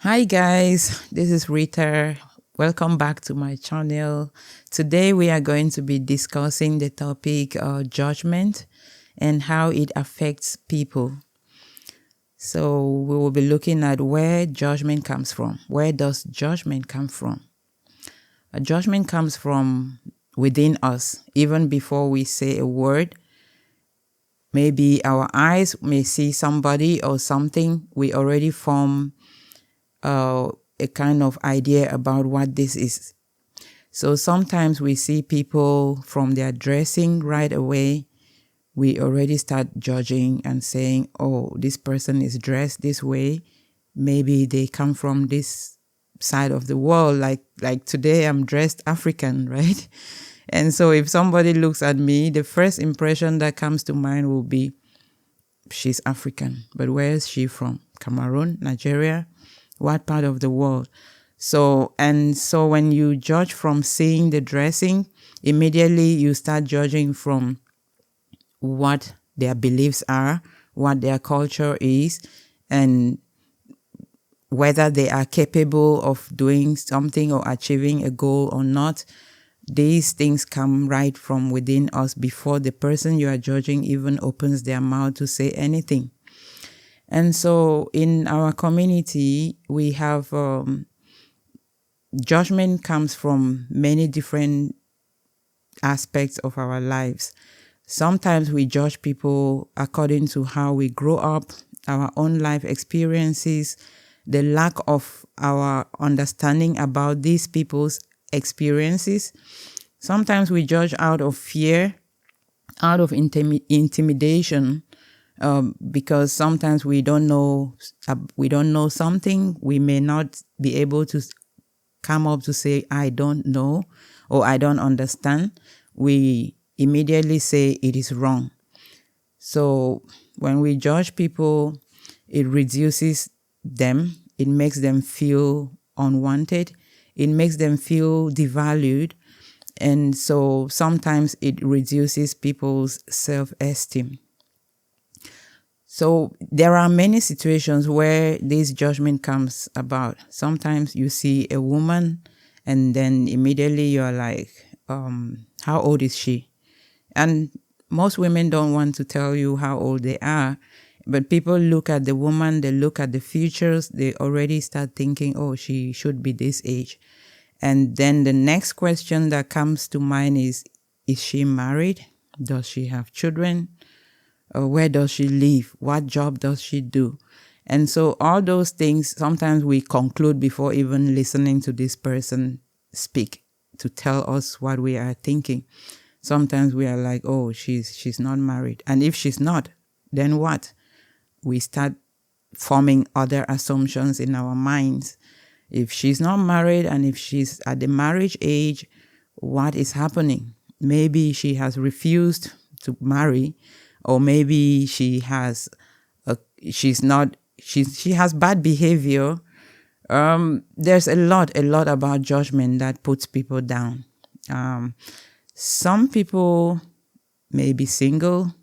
Hi guys, this is Rita. Welcome back to my channel. Today we are going to be discussing the topic judgment and how it affects people. So we will be looking at where judgment comes from. Where does judgment come from? A judgment comes from within us. Even before we say a word, maybe our eyes may see somebody or something, we already form a kind of idea about what this is. So sometimes we see people from their dressing right away. We already start judging and saying, oh, this person is dressed this way. Maybe they come from this side of the world. Like today I'm dressed African, right? And so if somebody looks at me, the first impression that comes to mind will be, she's African. But where is she from? Cameroon, Nigeria? What part of the world? So when you judge from seeing the dressing, immediately you start judging from what their beliefs are, what their culture is, and whether they are capable of doing something or achieving a goal or not. These things come right from within us before the person you are judging even opens their mouth to say anything. And so in our community, we have judgment comes from many different aspects of our lives. Sometimes we judge people according to how we grow up, our own life experiences, the lack of our understanding about these people's experiences. Sometimes we judge out of fear, out of intimidation, because sometimes we don't know something. We may not be able to come up to say, I don't know, or I don't understand. We immediately say it is wrong. So when we judge people, it reduces them. It makes them feel unwanted. It makes them feel devalued. And so sometimes it reduces people's self-esteem. So there are many situations where this judgment comes about. Sometimes you see a woman and then immediately you're like, how old is she? And most women don't want to tell you how old they are, but people look at the woman, they look at the features, they already start thinking, oh, she should be this age. And then the next question that comes to mind is she married? Does she have children? Where does she live? What job does she do? And so all those things, sometimes we conclude before even listening to this person speak to tell us what we are thinking. Sometimes we are like, oh, she's not married. And if she's not, then what? We start forming other assumptions in our minds. If she's not married and if she's at the marriage age, what is happening? Maybe she has refused to marry, or maybe she has bad behavior. There's a lot about judgment that puts people down. Some people may be single.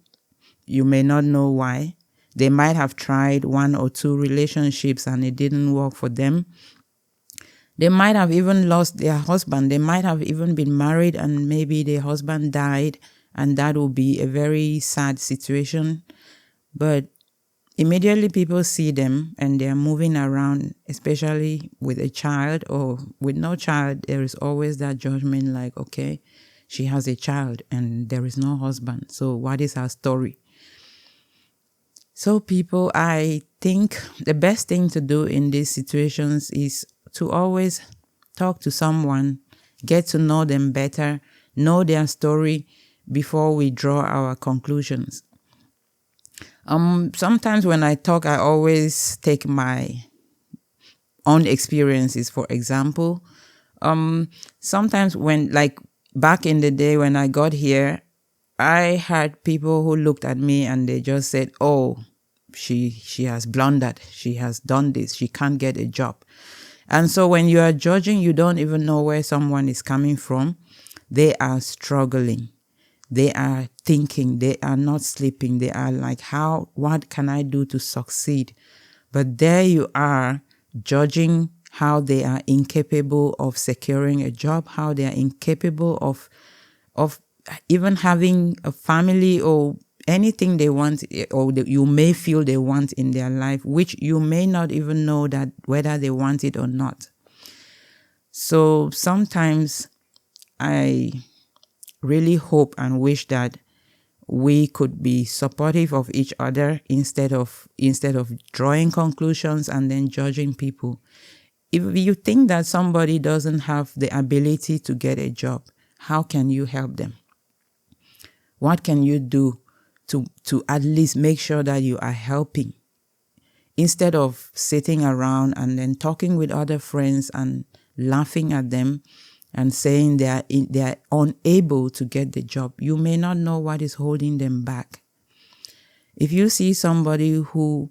You may not know why. They might have tried 1 or 2 relationships and it didn't work for them. They might have even lost their husband. They might have even been married and maybe their husband died, and that will be a very sad situation. But immediately people see them and they're moving around, especially with a child or with no child. There is always that judgment like, okay, she has a child and there is no husband. So what is her story? So people, I think the best thing to do in these situations is to always talk to someone, get to know them better, know their story before we draw our conclusions. Sometimes when I talk, I always take my own experiences. For example, sometimes when, like back in the day when I got here, I had people who looked at me and they just said, oh, she has blundered, she has done this, she can't get a job. And so when you are judging, you don't even know where someone is coming from. They are struggling. They are thinking. They are not sleeping. They are like, what can I do to succeed? But there you are judging how they are incapable of securing a job, how they are incapable of even having a family or anything they want, or you may feel they want in their life, which you may not even know that whether they want it or not. So sometimes I really hope and wish that we could be supportive of each other instead of drawing conclusions and then judging people. If you think that somebody doesn't have the ability to get a job, how can you help them? What can you do to at least make sure that you are helping, instead of sitting around and then talking with other friends and laughing at them and saying they are unable to get the job? You may not know what is holding them back. If you see somebody who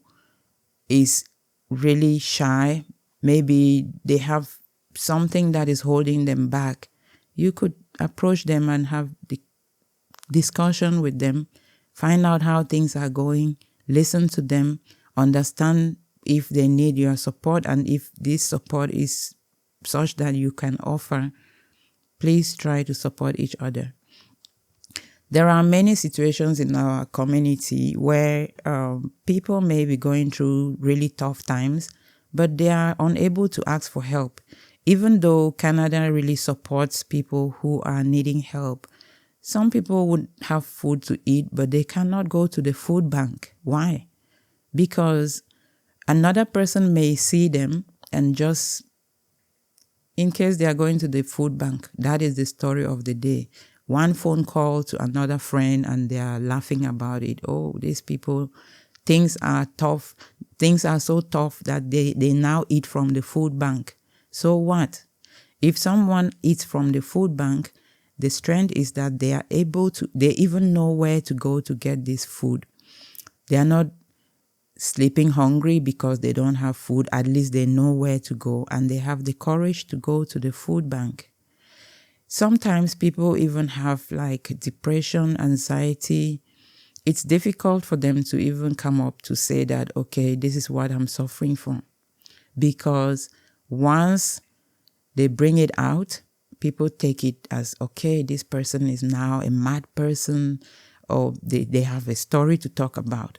is really shy, maybe they have something that is holding them back, you could approach them and have the discussion with them, find out how things are going, listen to them, understand if they need your support, and if this support is such that you can offer, please try to support each other. There are many situations in our community where people may be going through really tough times, but they are unable to ask for help. Even though Canada really supports people who are needing help, some people would have food to eat, but they cannot go to the food bank. Why? Because another person may see them and just, in case they are going to the food bank, that is the story of the day. One phone call to another friend and they are laughing about it. Oh, these people, things are tough. Things are so tough that they now eat from the food bank. So what? If someone eats from the food bank, the strength is that they are able to, they even know where to go to get this food. They are not sleeping hungry because they don't have food. At least they know where to go and they have the courage to go to the food bank. Sometimes people even have like depression, anxiety. It's difficult for them to even come up to say that, okay, this is what I'm suffering from. Because once they bring it out, people take it as, okay, this person is now a mad person, or they have a story to talk about.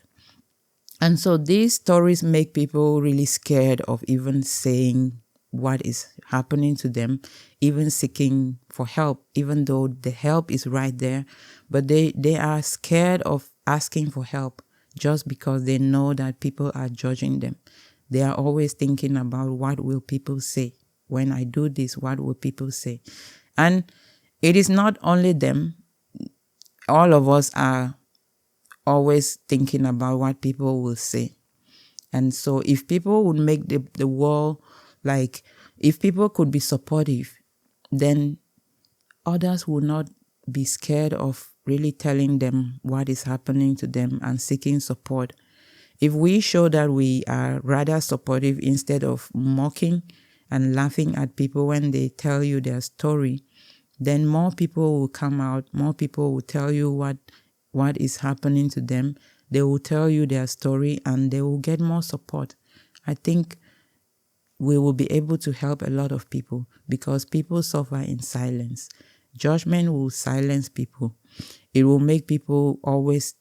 And so these stories make people really scared of even saying what is happening to them, even seeking for help, even though the help is right there. But they are scared of asking for help just because they know that people are judging them. They are always thinking about, what will people say? When I do this, what will people say? And it is not only them. All of us are always thinking about what people will say. And so if people would make the world, like, if people could be supportive, then others will not be scared of really telling them what is happening to them and seeking support. If we show that we are rather supportive instead of mocking and laughing at people when they tell you their story, then more people will come out, more people will tell you what is happening to them. They will tell you their story and they will get more support. I think we will be able to help a lot of people because people suffer in silence. Judgment will silence people. It will make people always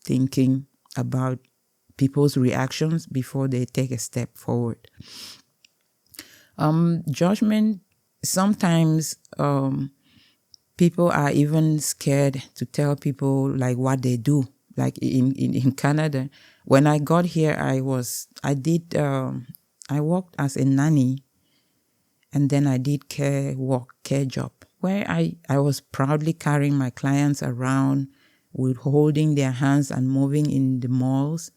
thinking about people's reactions before they take a step forward. Judgment, sometimes people are even scared to tell people like what they do. Like in Canada, when I got here, I worked as a nanny, and then I did care job, where I was proudly carrying my clients around with holding their hands and moving in the malls.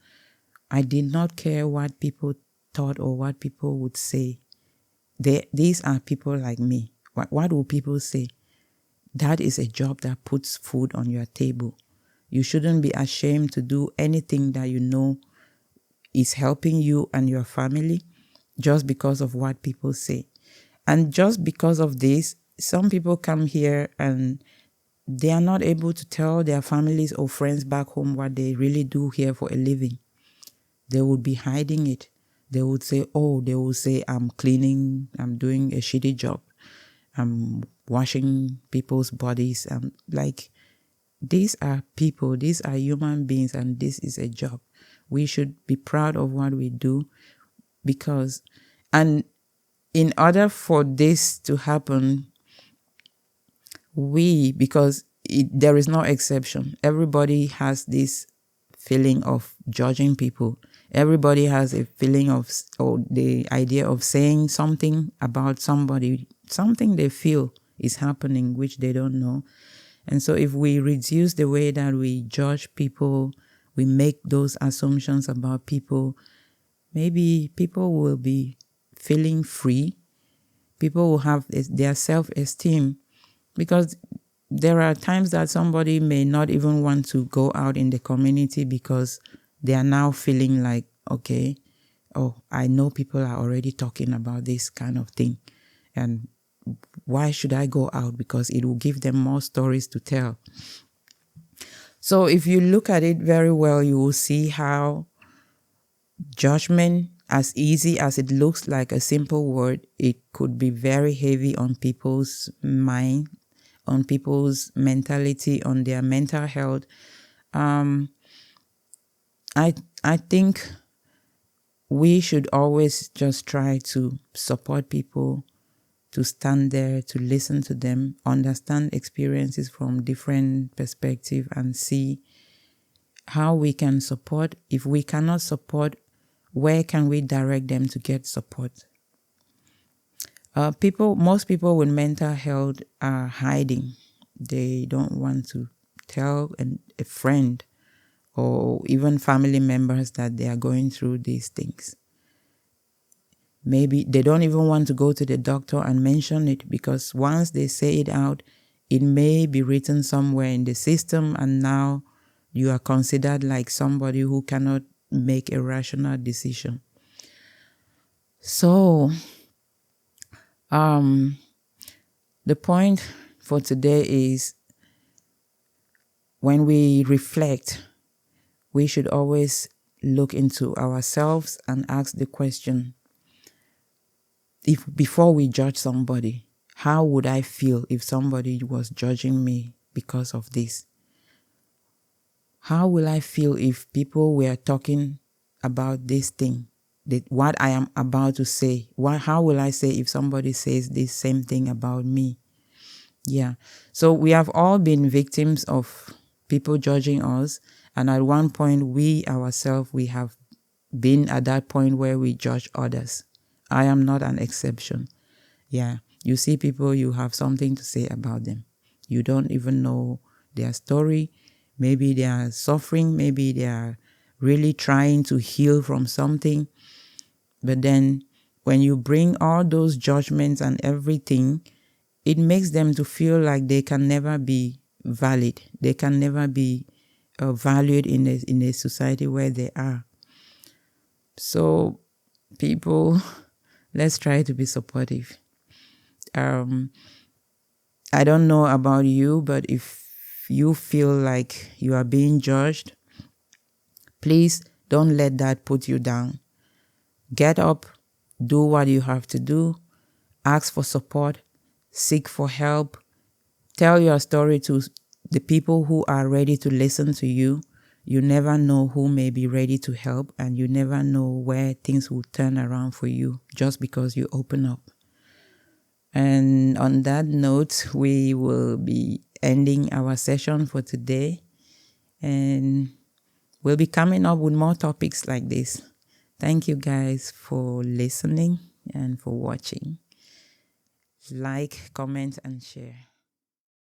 I did not care what people thought or what people would say. These are people like me. What will people say? That is a job that puts food on your table. You shouldn't be ashamed to do anything that you know is helping you and your family just because of what people say. And just because of this, some people come here and they are not able to tell their families or friends back home what they really do here for a living. They would be hiding it. They would say, I'm cleaning, I'm doing a shitty job, I'm washing people's bodies. Like, these are people, these are human beings, and this is a job. We should be proud of what we do and in order for this to happen, there is no exception. Everybody has this feeling of judging people. Everybody has a feeling or the idea of saying something about somebody, something they feel is happening, which they don't know. And so if we reduce the way that we judge people, we make those assumptions about people, maybe people will be feeling free. People will have their self-esteem, because there are times that somebody may not even want to go out in the community because they are now feeling like, okay, I know people are already talking about this kind of thing. And why should I go out? Because it will give them more stories to tell. So if you look at it very well, you will see how judgment, as easy as it looks like a simple word, it could be very heavy on people's mind, on people's mentality, on their mental health. I think we should always just try to support people, to stand there, to listen to them, understand experiences from different perspectives, and see how we can support. If we cannot support, where can we direct them to get support? Most people with mental health are hiding. They don't want to tell a friend or even family members that they are going through these things. Maybe they don't even want to go to the doctor and mention it, because once they say it out, it may be written somewhere in the system, and now you are considered like somebody who cannot make a rational decision. So, the point for today is, when we reflect, we should always look into ourselves and ask the question, before we judge somebody, how would I feel if somebody was judging me because of this? How will I feel if people were talking about this thing, what I am about to say? How will I say if somebody says this same thing about me? Yeah. So we have all been victims of people judging us. And at one point, we ourselves, we have been at that point where we judge others. I am not an exception. Yeah. You see people, you have something to say about them. You don't even know their story. Maybe they are suffering. Maybe they are really trying to heal from something. But then when you bring all those judgments and everything, it makes them to feel like they can never be valid. They can never be valued in a society where they are. So people, let's try to be supportive. I don't know about you, but if you feel like you are being judged, please don't let that put you down. Get up, do what you have to do, ask for support, seek for help, tell your story to the people who are ready to listen to you. You never know who may be ready to help, and you never know where things will turn around for you just because you open up. And on that note, we will be ending our session for today, and we'll be coming up with more topics like this. Thank you guys for listening and for watching. Like, comment, and share.